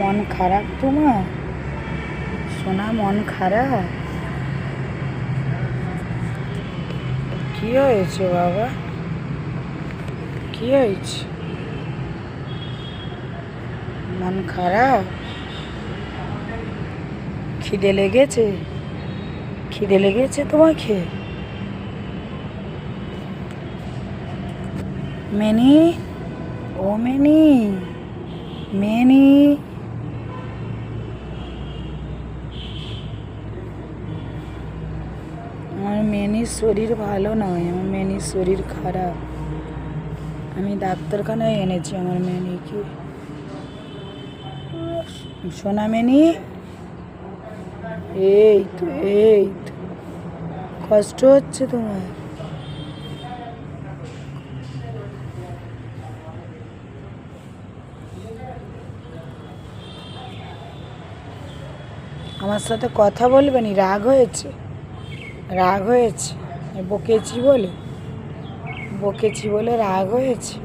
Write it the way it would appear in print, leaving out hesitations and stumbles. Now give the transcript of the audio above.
মন খারাপ তোমার? সোনা মন খারাপ? কি হয়েছে বাবা? কি হয়েছে? মন খারাপ? খিদে লেগেছে? খিদে লেগেছে তোমাকে? মেনি, ও মেনি, মেনি, আমার মেনির শরীর ভালো নয়, আমার মেনির শরীর খারাপ। আমি ডাক্তারখানায় এনেছি আমার মেনিকে। সোনা মেনি, এই তো, এই তো, কষ্ট হচ্ছে তোমার? আমার সাথে কথা বলবে নি? রাগ হয়েছে? রাগ হয়েছে বকেছি বলে? বকেছি বলে রাগ হয়েছে?